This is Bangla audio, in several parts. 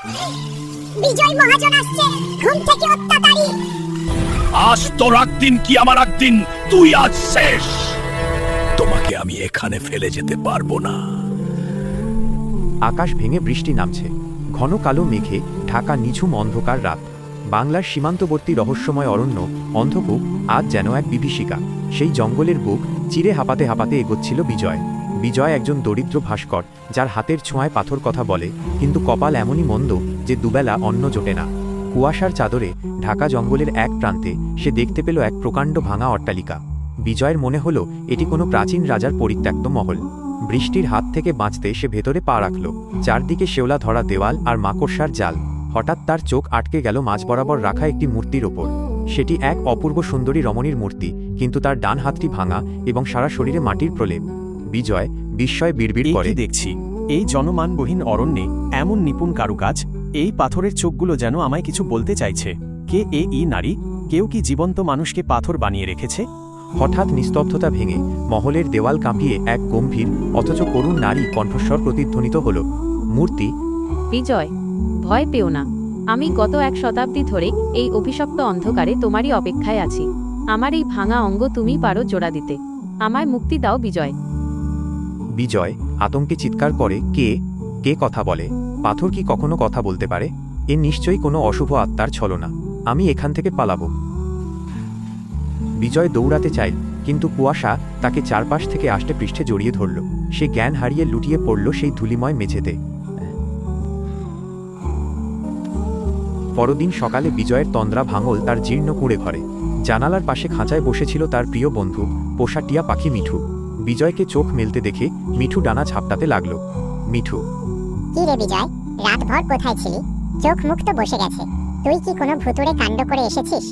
বিজয় মহাজন আসছে, ঘুম থেকে অত্যাচারী। আজ তোর একদিন কি আমার একদিন, তুই আজ শেষ। তোমাকে আমি এখানে ফেলে যেতে পারবো না। আকাশ ভেঙে বৃষ্টি নামছে। ঘন কালো মেঘে ঢাকা নিঝুম অন্ধকার রাত। বাংলার সীমান্তবর্তী রহস্যময় অরণ্য অন্ধকূপ আজ যেন এক বিভীষিকা। সেই জঙ্গলের বুক চিরে হাঁপাতে হাঁপাতে এগোচ্ছিল বিজয়। বিজয় একজন দরিদ্র ভাস্কর, যার হাতের ছোঁয়ায় পাথর কথা বলে, কিন্তু কপাল এমনই মন্দ যে দুবেলা অন্ন জোটে না। কুয়াশার চাদরে ঢাকা জঙ্গলের এক প্রান্তে সে দেখতে পেল এক প্রকাণ্ড ভাঙা অট্টালিকা। বিজয়ের মনে হলো এটি কোনো প্রাচীন রাজার পরিত্যক্ত মহল। বৃষ্টির হাত থেকে বাঁচতে সে ভেতরে পা রাখল। চারদিকে শেওলা ধরা দেওয়াল আর মাকড়সার জাল। হঠাৎ তার চোখ আটকে গেল মাঝ বরাবর রাখা একটি মূর্তির ওপর। সেটি এক অপূর্ব সুন্দরী রমণীর মূর্তি, কিন্তু তার ডান হাতটি ভাঙা এবং সারা শরীরে মাটির প্রলেপ। বিজয় বিস্ময়ে বিড়বিড় করে, দেখছি এই জনমানবহীন অরণ্যে এমন নিপুণ কারুকাজ। এই পাথরের চোখগুলো যেন আমায় কিছু বলতে চাইছে। কে এই নারী? কেউ কি জীবন্ত মানুষকে পাথর বানিয়ে রেখেছে? হঠাৎ নিস্তব্ধতা ভেঙে মহলের দেওয়াল কাঁপিয়ে এক গম্ভীর অথচ করুণ নারী কণ্ঠস্বর প্রতিধ্বনিত হল। মূর্তি: বিজয়, ভয় পেও না। আমি গত 1 শতাব্দী ধরে এই অভিশপ্ত অন্ধকারে তোমারই অপেক্ষায় আছি। আমার এই ভাঙা অঙ্গ তুমি পারো জোড়া দিতে। আমায় মুক্তি দাও বিজয়। বিজয় আতঙ্কে চিৎকার করে, কে কে কথা বলে? পাথর কি কখনো কথা বলতে পারে? এ নিশ্চয়ই কোনো অশুভ আত্মার ছলনা। আমি এখান থেকে পালাবো। বিজয় দৌড়াতে চাইল, কিন্তু কুয়াশা তাকে চারপাশ থেকে আষ্টে পৃষ্ঠে জড়িয়ে ধরল। সে জ্ঞান হারিয়ে লুটিয়ে পড়ল সেই ধূলিময় মেঝেতে। পরদিন সকালে বিজয়ের তন্দ্রা ভাঙল তার জীর্ণ কুঁড়ে ঘরে। জানালার পাশে খাঁচায় বসেছিল তার প্রিয় বন্ধু পোষা টিয়া পাখি মিঠু। বিজয়কে চোখ মেলতে দেখে মিঠু ডানা ঝাপটাতে লাগল। মিঠু: কি রে বিজয়, রাতভর কোথায় ছিলি? চোখ মুখ তো বসে গেছে। তুই কি কোনো ভুতুড়ে কাণ্ড করে এসেছিস?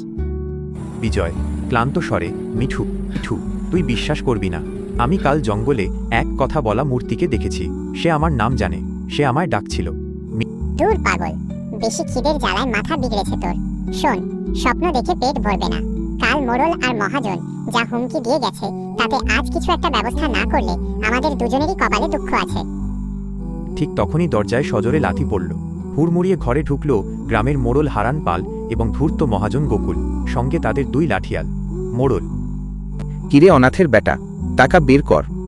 বিজয় ক্লান্ত স্বরে: মিঠু, মিঠু, তুই বিশ্বাস করবি না। আমি কাল জঙ্গলে এক কথা বলা মূর্তিকে দেখেছি। সে আমার নাম জানে। সে আমায় ডাকছিল। দূর পাগল, বেশি খিদের জ্বালায় মাথা বিগড়েছে তোর। শোন, স্বপ্ন দেখে পেট ভরবে না। কাল মোড়ল আর মহাজন যা হুমকি দিয়ে গেছে, তাতে আজ কিছু একটা ব্যবস্থা না করলে আমাদের দুজনেরই কপালে দুঃখ আছে। ঠিক তখনই দরজায় সজোরে লাথি পড়ল। হুড়মুড়িয়ে ঘরে ঢুকল গ্রামের মোড়ল হারান পাল এবং ধূর্ত মহাজন গোকুল, সঙ্গে তাদের 2 লাঠিয়াল। মোড়ল: কিরে অনাথের বেটা, টাকা বের কর।